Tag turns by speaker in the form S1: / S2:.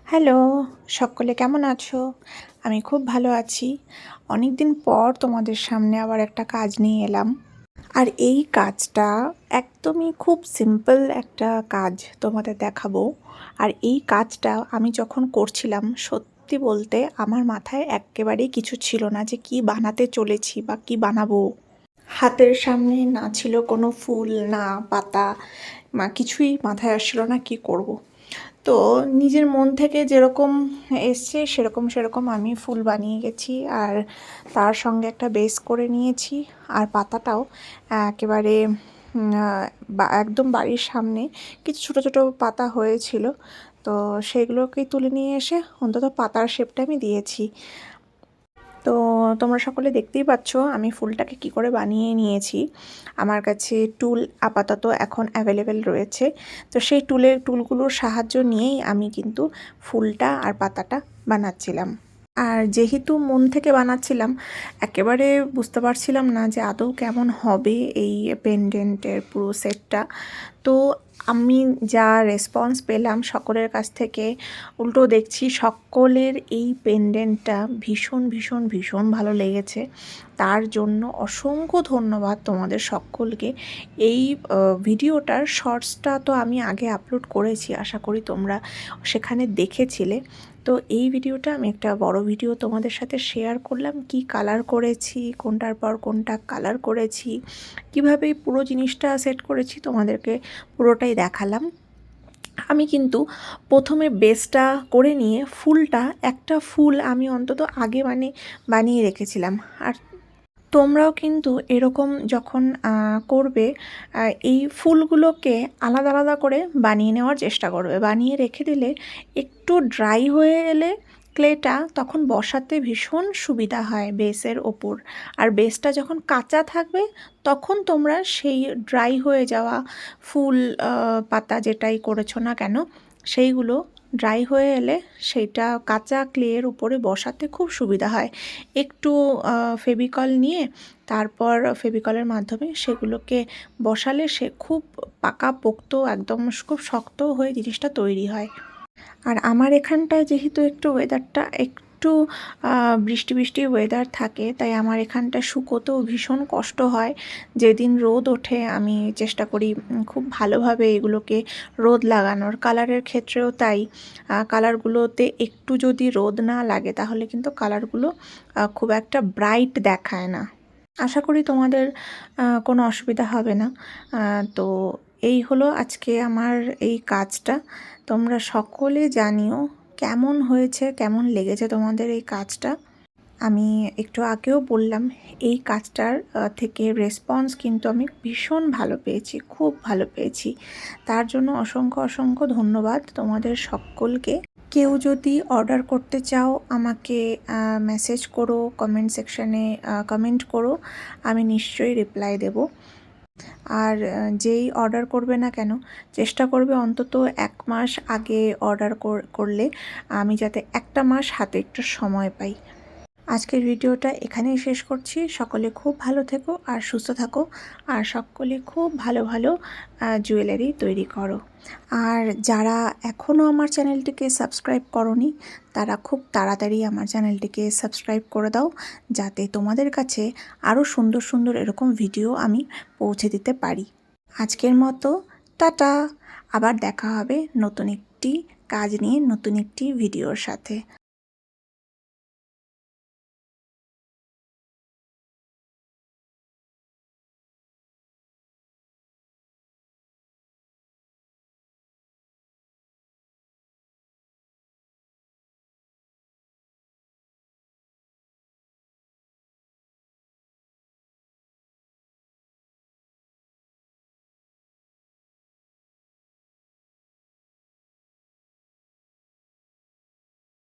S1: Hello, সকলে কেমন আছো? আমি খুব ভালো আছি। অনেক দিন পর তোমাদের সামনে আবার একটা কাজ নিয়ে এলাম। আর এই কাজটা একদমই খুব সিম্পল একটা কাজ তোমাদের দেখাবো। আর এই কাজটা আমি যখন করছিলাম সত্যি বলতে আমার মাথায় এক্কেবারেই কিছু ছিল না যে কি বানাতে চলেছি বা কি বানাবো। হাতের সামনে না ছিল কোনো ফুল না পাতা কিছুই মাথায় আসছিল না কি করব। তো নিজের মন থেকে যেরকম এসছে সেরকম আমি ফুল বানিয়ে গেছি আর তার সঙ্গে একটা বেস করে নিয়েছি। আর পাতাটাও একেবারে একদম বাড়ির সামনে কিছু ছোট ছোট পাতা হয়েছিল, তো সেগুলোকেই তুলে নিয়ে এসে অন্তত পাতার শেপটা আমি দিয়েছি। তো তোমরা সকলে দেখতেই পাচ্ছ আমি ফুলটাকে কি করে বানিয়ে নিয়েছি। আমার কাছে টুল আপাতত এখন অ্যাভেলেবেল রয়েছে, তো সেই টুলগুলোর সাহায্য নিয়েই আমি কিন্তু ফুলটা আর পাতাটা বানাচ্ছিলাম। আর যেহেতু মন থেকে বানাচ্ছিলাম একেবারে বুঝতে পারছিলাম না যে আদৌ কেমন হবে এই পেন্ডেন্টের পুরো সেটটা। তো আমি যা রেসপন্স পেলাম সকলের কাছ থেকে, উল্টো দেখছি সকলের এই পেন্ডেন্টটা ভীষণ ভীষণ ভীষণ ভালো লেগেছে। তার জন্য অসংখ্য ধন্যবাদ তোমাদের সকলকে। এই ভিডিওটার শর্টসটা তো আমি আগে আপলোড করেছি, আশা করি তোমরা সেখানে দেখেছিলে। তো এই ভিডিওটা আমি একটা বড় ভিডিও তোমাদের সাথে শেয়ার করলাম, কি কালার করেছি, কোনটার পর কোনটা কালার করেছি, কিভাবে পুরো জিনিসটা সেট করেছি তোমাদেরকে পুরোটাই দেখালাম। আমি কিন্তু প্রথমে বেসটা করে নিয়ে ফুলটা, একটা ফুল আমি অন্তত আগে বানিয়ে রেখেছিলাম। আর তোমরাও কিন্তু এরকম যখন করবে এই ফুলগুলোকে আলাদা আলাদা করে বানিয়ে নেওয়ার চেষ্টা করবে। বানিয়ে রেখে দিলে একটু ড্রাই হয়ে এলে ক্লেটা তখন বসাতে ভীষণ সুবিধা হয় বেসের ওপর। আর বেসটা যখন কাঁচা থাকবে তখন তোমরা সেই ড্রাই হয়ে যাওয়া ফুল পাতা যেটাই করেছো না কেন সেইগুলো ড্রাই হয়ে এলে সেইটা কাঁচা ক্লের উপরে বসাতে খুব সুবিধা হয়। একটু ফেভিকল নিয়ে তারপর ফেভিকলের মাধ্যমে সেগুলোকে বসালে সে খুব পাকাপোক্ত একদম খুব শক্ত হয়ে জিনিসটা তৈরি হয়। আর আমার এখানটায় যেহেতু একটু ওয়েদারটা একটু বৃষ্টি বৃষ্টি ওয়েদার থাকে, তাই আমার এখানটা শুকোতেও ভীষণ কষ্ট হয়। যেদিন রোদ ওঠে আমি চেষ্টা করি খুব ভালোভাবে এগুলোকে রোদ লাগানোর। কালারের ক্ষেত্রেও তাই, কালারগুলোতে একটু যদি রোদ না লাগে তাহলে কিন্তু কালারগুলো খুব একটা ব্রাইট দেখায় না। আশা করি তোমাদের কোনো অসুবিধা হবে না। তো এই হলো আজকে আমার এই কাজটা। তোমরা সকলে জানিও কেমন হয়েছে, কেমন লেগেছে তোমাদের এই কাজটা। আমি একটু আগেও বললাম এই কাজটার থেকে রেসপন্স কিন্তু আমি ভীষণ ভালো পেয়েছি, খুব ভালো পেয়েছি। তার জন্য অসংখ্য অসংখ্য ধন্যবাদ তোমাদের সকলকে। কেউ যদি অর্ডার করতে চাও আমাকে মেসেজ করো, কমেন্ট সেকশানে কমেন্ট করো, আমি নিশ্চয়ই রিপ্লাই দেব। আর যেই অর্ডার করবে না কেন চেষ্টা করবে অন্তত 1 মাস আগে অর্ডার করলে আমি যাতে একটা মাস হাতে একটু সময় পাই। আজকের ভিডিওটা এখানেই শেষ করছি। সকলে খুব ভালো থেকো আর সুস্থ থাকো, আর সকলে খুব ভালো ভালো জুয়েলারি তৈরি করো। আর যারা এখনও আমার চ্যানেলটিকে সাবস্ক্রাইব করোনি তারা খুব তাড়াতাড়ি আমার চ্যানেলটিকে সাবস্ক্রাইব করে দাও, যাতে তোমাদের কাছে আরও সুন্দর সুন্দর এরকম ভিডিও আমি পৌঁছে দিতে পারি। আজকের মতো টাটা। আবার দেখা হবে নতুন একটি কাজ নিয়ে, নতুন একটি ভিডিওর সাথে।